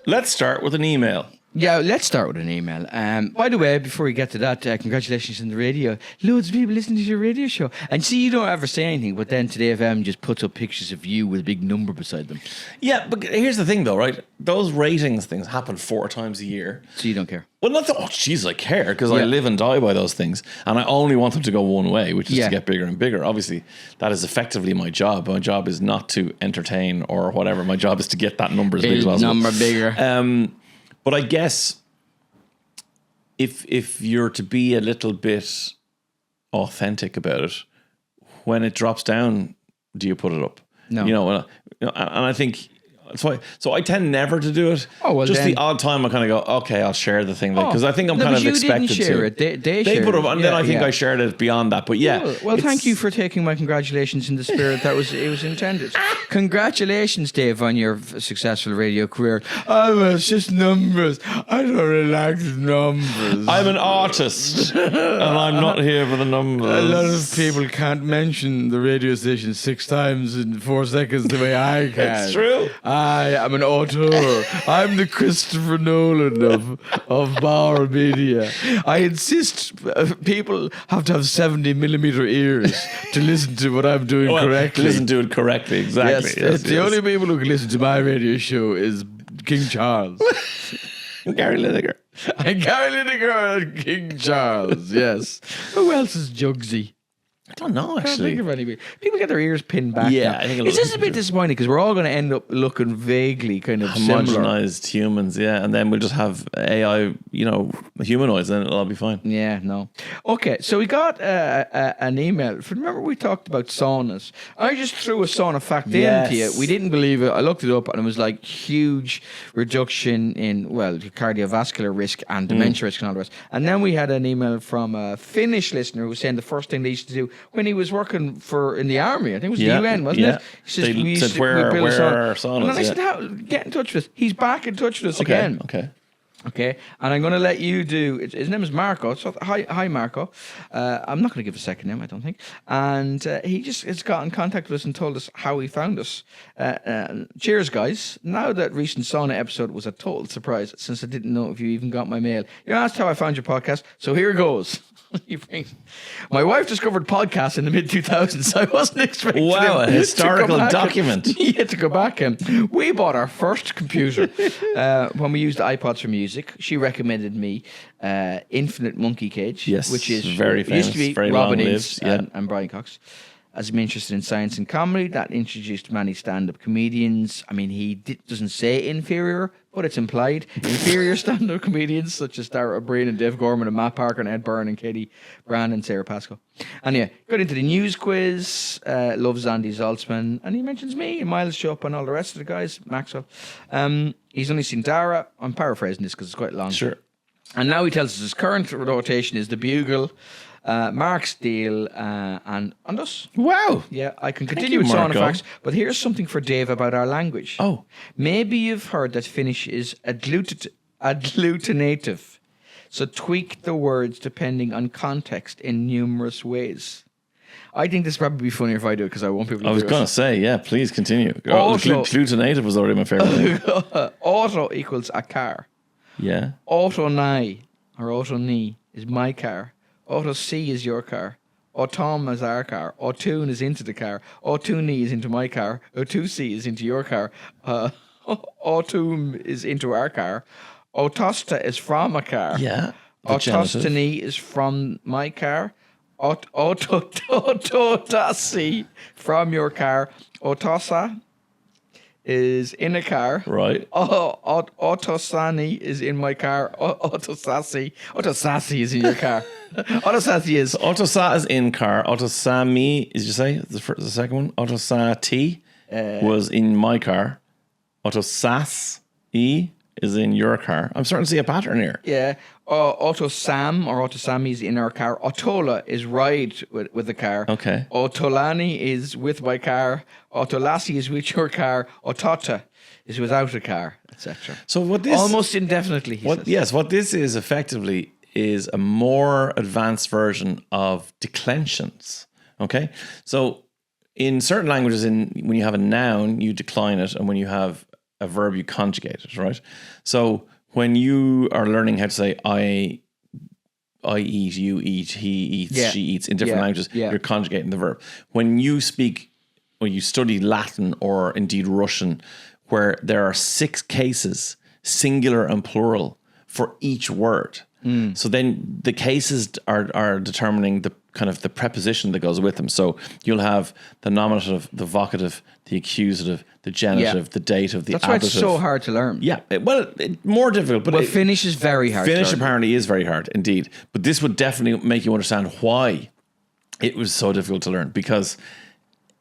let's start with an email. Yeah, let's start with an email. By the way, before we get to that, congratulations on the radio. Loads of people listening to your radio show. And see, you don't ever say anything, but then Today FM just puts up pictures of you with a big number beside them. Yeah, but here's the thing though, right? Those ratings things happen 4 times a year. So you don't care? Well, not that, I care, because I live and die by those things. And I only want them to go one way, which is to get bigger and bigger. Obviously, that is effectively my job. My job is not to entertain or whatever. My job is to get that number as big as possible. Number bigger. But I guess if you're to be a little bit authentic about it, when it drops down, do you put it up? No. And I think so I tend never to do it. Oh, well, just then, the odd time I kind of go, okay, I'll share the thing because I think I'm kind of expected to. Share it. They shared put it it. up, and then I think I shared it beyond that. But well, thank you for taking my congratulations in the spirit that it was intended. Congratulations, Dave, on your successful radio career. Oh, it's just numbers. I don't relax numbers. I'm an artist, and I'm not here for the numbers. A lot of people can't mention the radio station 6 times in 4 seconds the way I can. It's true. I am an auteur. I'm the Christopher Nolan of Bauer Media. I insist people have to have 70mm ears to listen to what I'm doing correctly. Listen to it correctly, exactly. Yes, the only people who can listen to my radio show is King Charles. Gary Lineker. And Gary Lineker and King Charles, yes. Who else is Jugsy? I don't know, actually. People get their ears pinned back. Yeah, now. I think it's just a bit disappointing because we're all going to end up looking vaguely kind of homogenized humans, and then we'll just have AI, humanoids, and it'll all be fine. Yeah, no. Okay, so we got an email. Remember we talked about saunas? I just threw a sauna fact into you. We didn't believe it. I looked it up and it was like huge reduction in, cardiovascular risk and dementia risk and all the rest. And then we had an email from a Finnish listener who was saying the first thing they used to do when he was working in the army, I think it was the UN, wasn't it? He says, they said, where are saunas? And then I said, get in touch with us. He's back in touch with us again. Okay, and I'm going to let you do. His name is Marko. So hi, Marko. I'm not going to give a second name, I don't think. And he just has got in contact with us and told us how he found us. Cheers, guys. Now that recent sauna episode was a total surprise, since I didn't know if you even got my mail. You asked how I found your podcast, so here goes. My wife discovered podcasts in the mid-2000s. I wasn't expecting. Wow, a historical document. You had to go back. We bought our first computer when we used iPods for music. She recommended me Infinite Monkey Cage, which is very famous, used to be very Robin Ince and Brian Cox. As I'm interested in science and comedy, that introduced many stand-up comedians. I mean, he doesn't say inferior, but it's implied. Inferior stand-up comedians such as Dara O'Brien and Dave Gorman and Matt Parker and Ed Byrne and Katie Brand and Sarah Pascoe. And got into the news quiz, loves Andy Zaltzman, and he mentions me and Miles Shupp and all the rest of the guys, Maxwell. He's only seen Dara. I'm paraphrasing this because it's quite long. Sure. And now he tells us his current rotation is The Bugle, Mark Steele, and us. Wow. Yeah, I can continue with sauna facts, but here's something for Dave about our language. Oh. Maybe you've heard that Finnish is agglutinative, so tweak the words depending on context in numerous ways. I think this would probably be funnier if I do it because I want people to do it. I was going to say, please continue. Agglutinative was already my favorite. Auto equals a car. Yeah. Auto nai or auto ni is my car. Auto C is your car. Autom is our car. Autun is into the car. Autuni is into my car. Autusi is into your car. Autum is into our car. Autosta is from a car. Yeah. Autostani is from my car. Autotasi from your car. Autosa is in a car. Right. Autosani is in my car. Autosasi is in your car. Autosasi is... Autosa is in car. Autosami, did you say? The second one? Autosati was in my car. Autosas-E is in your car. I'm starting to see a pattern here. Yeah. Autosam or Autosami is in our car. Autola is ride with the car. Okay. Autolani is with my car. Autolasi is with your car. Autota is without a car, etc. So what this... Almost indefinitely, he says. Yes, what this is effectively is a more advanced version of declensions. Okay? So in certain languages, when you have a noun, you decline it. And when you have a verb, you conjugate it, right? So when you are learning how to say I eat, you eat, he eats, she eats in different languages, you're conjugating the verb. When you speak, or you study Latin or indeed Russian, where there are 6 cases, singular and plural, for each word. So then the cases are determining the kind of the preposition that goes with them. So you'll have the nominative, the vocative, the accusative, the genitive, the dative, the That's ablative. why it's so hard to learn. Yeah, more difficult. But Finnish is very hard to learn. Finnish apparently is very hard, indeed. But this would definitely make you understand why it was so difficult to learn, because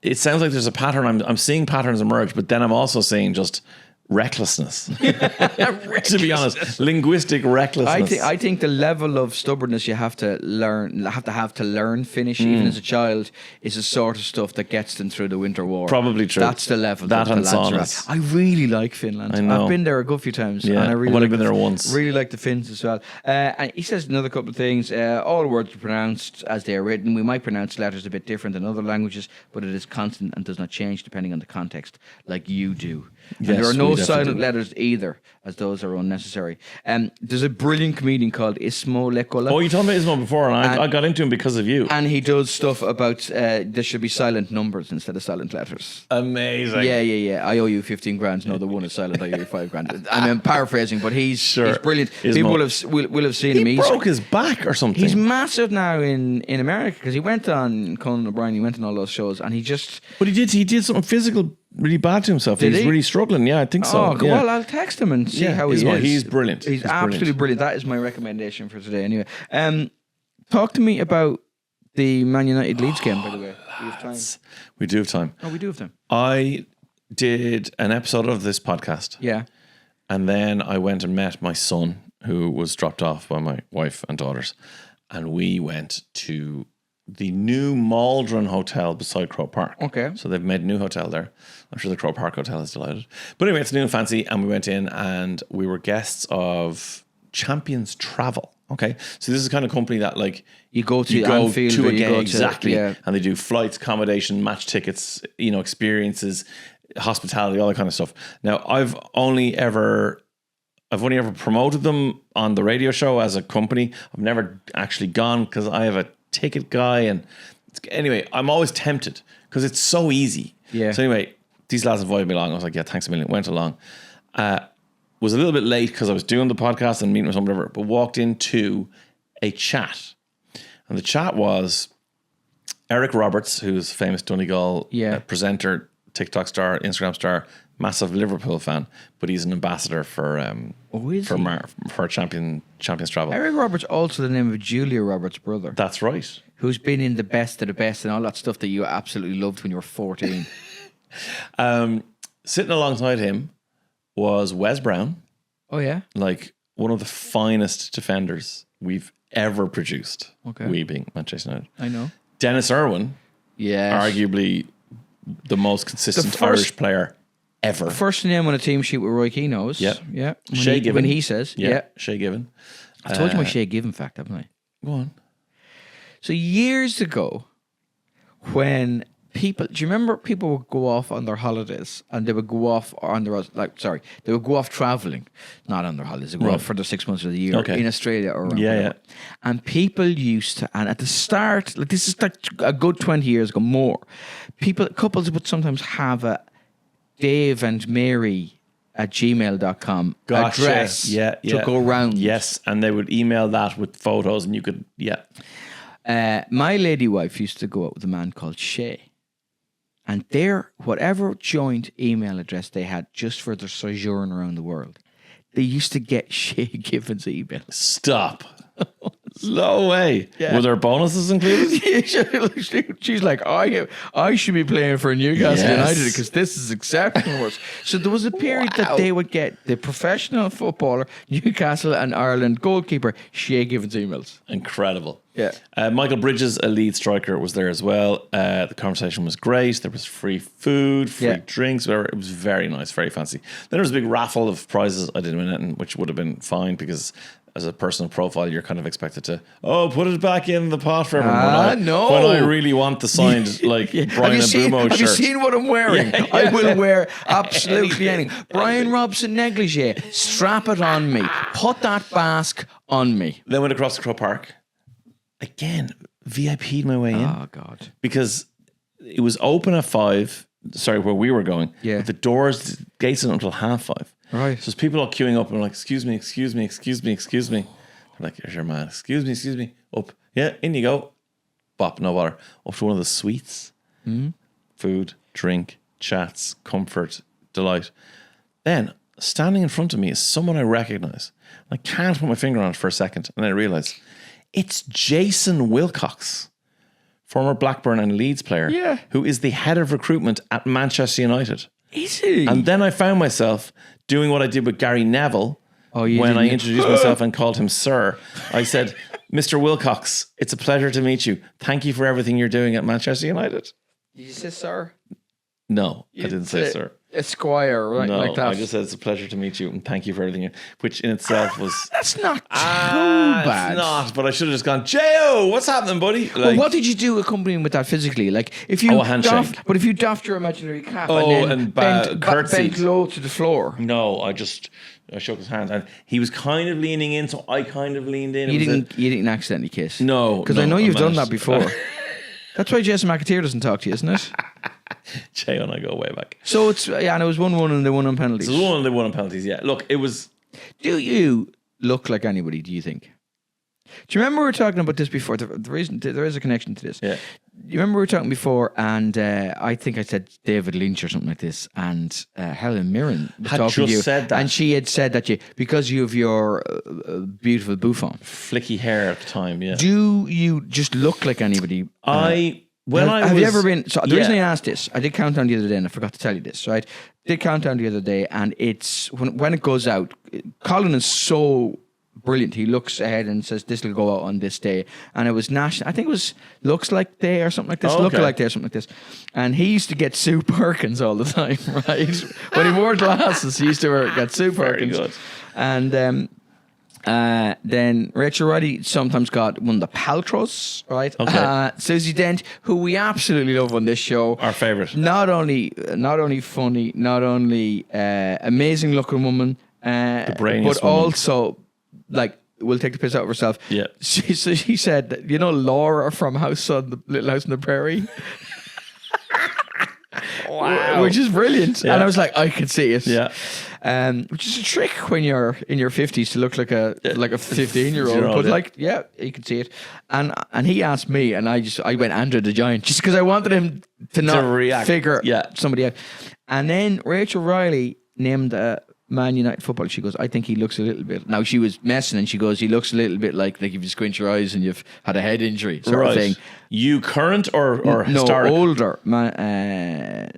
it sounds like there's a pattern. I'm seeing patterns emerge, but then I'm also seeing just recklessness. To be honest, linguistic recklessness. I think the level of stubbornness you have to learn Finnish even as a child is the sort of stuff that gets them through the Winter War. Probably true. That's the level that the and lads are saunas. at. I really like Finland. I know. I've been there a good few times. Yeah, and I really I've been there once. Really like the Finns as well. And he says another couple of things. All words are pronounced as they are written. We might pronounce letters a bit different than other languages, but it is constant and does not change depending on the context, like you do. And Yes, there are we no definitely silent do. letters either, as those are unnecessary. There's a brilliant comedian called Ismo Lekola. Oh, you told me Ismo before, and I got into him because of you. And he does stuff about there should be silent numbers instead of silent letters. Amazing. Yeah. I owe you 15 grand. No, the one is silent. I owe you 5 grand. I'm paraphrasing, but he's brilliant. Ismo. People will have seen him. He broke his back or something. He's massive now in America because he went on Conan O'Brien. He went on all those shows, and he just. But he did something physical really bad to himself. Did He's he? really struggling. Yeah, I think so. Oh, yeah. well, I'll text him and see how he is. He's brilliant. He's absolutely brilliant. That is my recommendation for today. Anyway, talk to me about the Man United Leeds game. By the way, do we have time? We do have time. Oh, we do have time. I did an episode of this podcast. Yeah. And then I went and met my son, who was dropped off by my wife and daughters. And we went to the new Maldron Hotel beside Crow Park. Okay. So they've made a new hotel there. I'm sure the Crow Park Hotel is delighted. But anyway, it's new and fancy. And we went in and we were guests of Champions Travel. Okay. So this is the kind of company that like you go to Anfield to a game. go Exactly. To, yeah. And they do flights, accommodation, match tickets, experiences, hospitality, all that kind of stuff. Now, I've only ever promoted them on the radio show as a company. I've never actually gone because I have a ticket guy, and anyway, I'm always tempted because it's so easy. Yeah. So anyway, these lads invited me along. I was like, yeah, thanks a million. Went along. Was a little bit late because I was doing the podcast and meeting with someone, whatever, but walked into a chat. And the chat was Eric Roberts, who's a famous Donegal presenter, TikTok star, Instagram star, massive Liverpool fan, but he's an ambassador for Champions Travel. Eric Roberts, also the name of Julia Roberts' brother. That's right. Who's been in the best of the best and all that stuff that you absolutely loved when you were 14. Sitting alongside him was Wes Brown. Oh yeah, like one of the finest defenders we've ever produced. Okay, we being Manchester United. I know. Dennis Irwin. Yeah, arguably the most consistent Irish player ever. First name on a team sheet with Roy Keane knows. Yeah. Shay Given. When he says, Shay Given. I told you my Shay Given fact, haven't I? Go on. So years ago, when people, do you remember people would go off on their holidays and they would go off on their, they would go off traveling, not on their holidays, they would go off for the 6 months of the year in Australia or around whatever. And people used to, and at the start, like this is like a good 20 years ago, more, couples would sometimes have a Dave and Mary at gmail.com address to go round. Yes, and they would email that with photos and you could, my lady wife used to go out with a man called Shay. And their, whatever joint email address they had just for their sojourn around the world, they used to get Shay Given's email. Stop. No way. Yeah. Were there bonuses included? She's like, I should be playing for Newcastle United because this is exceptional worse. So there was a period that they would get the professional footballer, Newcastle and Ireland goalkeeper, Shay Given's emails. Incredible. Yeah. Michael Bridges, a lead striker, was there as well. The conversation was great. There was free food, free drinks, whatever. It was very nice, very fancy. Then there was a big raffle of prizes. I didn't win anything, which would have been fine because as a personal profile, you're kind of expected to, put it back in the pot for everyone. No. When I really want the signed, like, Brian Mbumo shirt. Have you seen what I'm wearing? I will wear absolutely anything. Brian Robson negligee. Strap it on me. Put that mask on me. Then went across the Crow Park. Again, VIP'd my way in. Oh, God. Because it was open at 5, sorry, where we were going. Yeah. But the gates are until 5:30. Right. So there's people all queuing up and like, excuse me. They're like, here's your man. Excuse me. Up. Yeah, in you go. Bop, no bother. Up to one of the suites. Mm-hmm. Food, drink, chats, comfort, delight. Then, standing in front of me is someone I recognize. I can't put my finger on it for a second. And then I realize it's Jason Wilcox, former Blackburn and Leeds player, who is the head of recruitment at Manchester United. Is he? And then I found myself doing what I did with Gary Neville when I introduced myself and called him Sir. I said, Mr. Wilcox, it's a pleasure to meet you. Thank you for everything you're doing at Manchester United. Did you say Sir? No, I didn't say Sir. Esquire, right? No, like that. I just said it's a pleasure to meet you and thank you for everything. Which in itself was... That's not too bad. It's not, but I should have just gone, J.O., what's happening, buddy? Like, well, what did you do accompanying with that physically? Like, if you a handshake. But if you doffed your imaginary cap and then bent low to the floor. No, I shook his hand and he was kind of leaning in, so I kind of leaned in. You didn't accidentally kiss? No. Because I know you've done that before. That's why Jason McAteer doesn't talk to you, isn't it? Jay and I go way back. So it's, and it was 1-1 and they won on penalties. It was 1-1 and they won on penalties, yeah. Look, it was... Do you look like anybody, do you think? Do you remember we were talking about this before? The reason there is a connection to this. Yeah. You remember we were talking before, and I think I said David Lynch or something like this, and Helen Mirren was had talking just to you, said that, and she had said that because you have your beautiful bouffant, flicky hair at the time. Yeah. Do you just look like anybody? Have you ever been? So the reason I asked this, I did Countdown the other day, and I forgot to tell you this. Right, did Countdown the other day, and it's when it goes out. Colin is so brilliant. He looks ahead and says this will go out on this day, and it was national. I think it was Looks Like Day or something like this. Look Like Day or something like this. And he used to get Sue Perkins all the time, right? When he wore glasses, he used to get Sue Perkins. Very good. And then Rachel Riley sometimes got one of the Paltrows, right? Okay. Susie Dent, who we absolutely love on this show. Our favourite. Not only funny, not only amazing looking woman, but also like will take the piss out of herself. Yeah. She said that, Laura from Little House on the Prairie. Wow. Which is brilliant. Yeah. And I was like, I can see it. Yeah. Which is a trick when you're in your 50s to look like a 15-year-old. But you can see it. And he asked me, and I went Andre the Giant just because I wanted him to not react. figure somebody out. And then Rachel Riley named Man United football. She goes, I think he looks a little bit. Now she was messing, and she goes, he looks a little bit like if you squint your eyes and you've had a head injury sort of thing. You current or historic? No, older.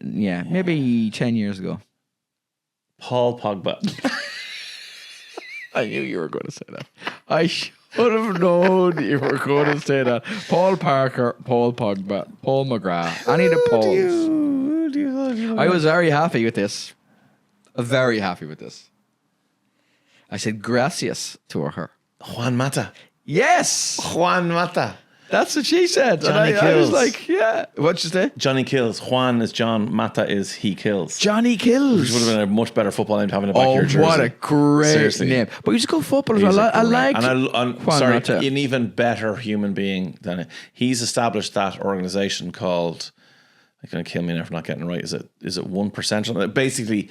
Maybe 10 years ago. Paul Pogba. I knew you were going to say that. I should have known you were going to say that. Paul Parker, Paul Pogba, Paul McGrath. Any of the Pauls. I was very happy with this. Very happy with this. I said gracias to her. Juan Mata. Yes. Juan Mata. That's what she said. Johnny and I was like, yeah. What'd you say? Johnny kills. Juan is John. Mata is he kills. Johnny kills. Which would have been a much better football name to have in the back of your jersey. What a great name. But he's a good footballer. I like I'm sorry, Mata. An even better human being than it. He's established that organisation called, they're going to kill me now for not getting it right. Is it 1%? Basically,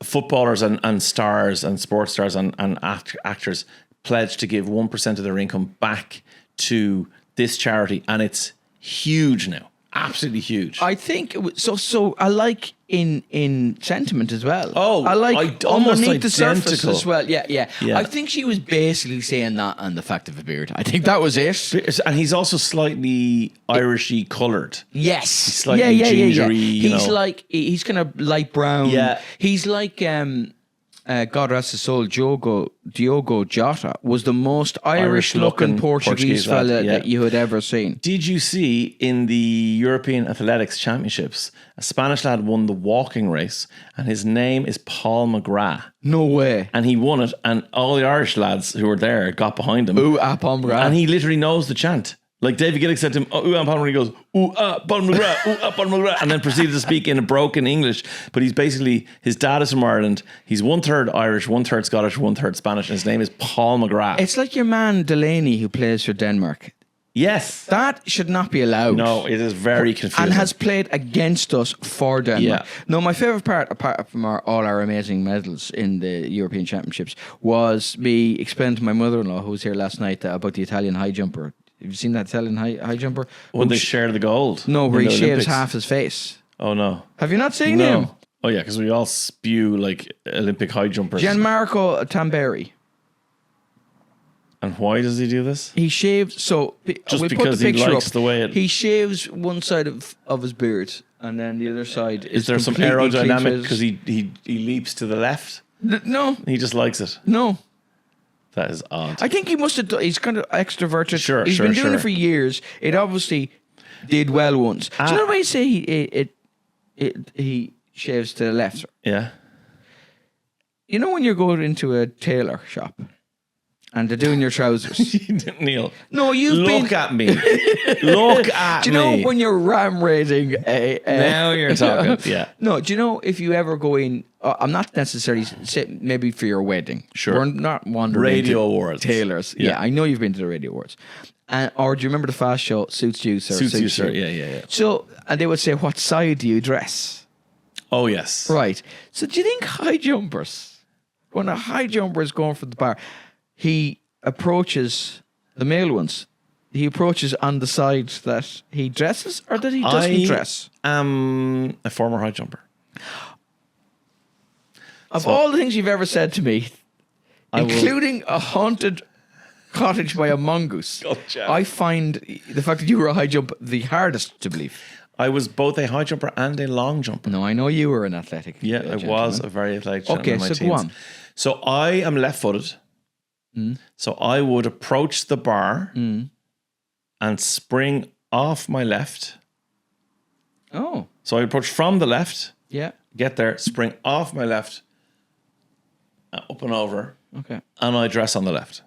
footballers and stars and sports stars and actors pledge to give 1% of their income back to this charity, and it's huge now, absolutely huge. I think it was, so. I like in sentiment as well. Oh, I like almost underneath the surface identical as well. Yeah. I think she was basically saying that and the fact of a beard. I think that was it. And he's also slightly Irishy coloured. Yes, he's slightly gingery. He's kind of light brown. Yeah, he's like God rest his soul, Diogo Jota, was the most Irish-looking Portuguese fella that you had ever seen. Did you see in the European Athletics Championships, a Spanish lad won the walking race, and his name is Paul McGrath. No way. And he won it, and all the Irish lads who were there got behind him. Ooh, Paul McGrath. And he literally knows the chant. Like David Gillick said to him, "Oh, Paul McGrath," he goes, "Ooh, Paul McGrath, ooh, Paul McGrath," and then proceeded to speak in a broken English. But he's basically, his dad is from Ireland. He's 1/3 Irish, 1/3 Scottish, 1/3 Spanish, and his name is Paul McGrath. It's like your man Delaney who plays for Denmark. Yes. That should not be allowed. No, it is very confusing. And has played against us for Denmark. Yeah. No, my favourite part, apart from all our amazing medals in the European Championships, was me explaining to my mother-in-law, who was here last night, about the Italian high jumper. Have you seen that Italian high jumper? When they share the gold. No, where he shaves Olympics. half his face. Oh, no. Have you not seen him? Oh, yeah, because we all spew like Olympic high jumpers. Gianmarco Tamberi. And why does he do this? He shaves, Just because he likes the way it... He shaves one side of his beard, and then the other side Is there some completely aerodynamic because he leaps to the left? No. He just likes it. No. That is odd. I think he must have he's kind of extroverted. Sure, He's been doing it for years. It obviously did well once. Do you know why you say he shaves to the left? Yeah. You know when you're going into a tailor shop and they're doing your trousers? Neil. No, Look at me. Look at me. Do you know when you're ram raiding now you're talking. Yeah. No, do you know if you ever go in, I'm not necessarily, maybe for your wedding. Sure. We're not wandering Radio into Awards. tailors. Yeah, I know you've been to the Radio Awards. Or do you remember the fast show, Suits You, Sir? Suits You, Sir. Yeah. So, and they would say, what side do you dress? Oh, yes. Right. So do you think high jumpers, when a high jumper is going for the bar, he approaches the male ones, he approaches on the side that he dresses or that he doesn't dress? I am a former high jumper. Of all the things you've ever said to me, including a haunted cottage by a mongoose, I find the fact that you were a high jumper the hardest to believe. I was both a high jumper and a long jumper. No, I know you were an athletic. Yeah, I was a very athletic gentleman in my teens. Go on. So I am left-footed. So I would approach the bar and spring off my left. Oh. So I approach from the left. Yeah. Get there, spring off my left, up and over. Okay. And I dress on the left.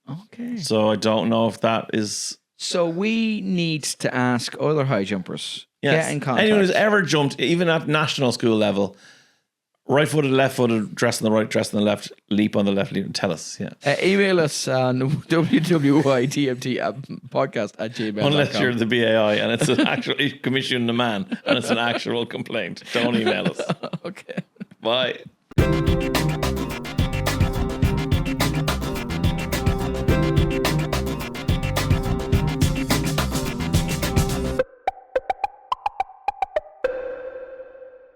Okay. So I don't know if that is... So we need to ask other high jumpers. Yes. Get in contact. Anyone who's ever jumped, even at national school level, right-footed, left-footed, dress on the right, dress on the left, leap on the left, tell us. Yeah. Email us on www.tmt podcast@gmail.com. Unless you're the BAI and it's an actually commissioned a man and it's an actual complaint. Don't email us. Okay. Bye.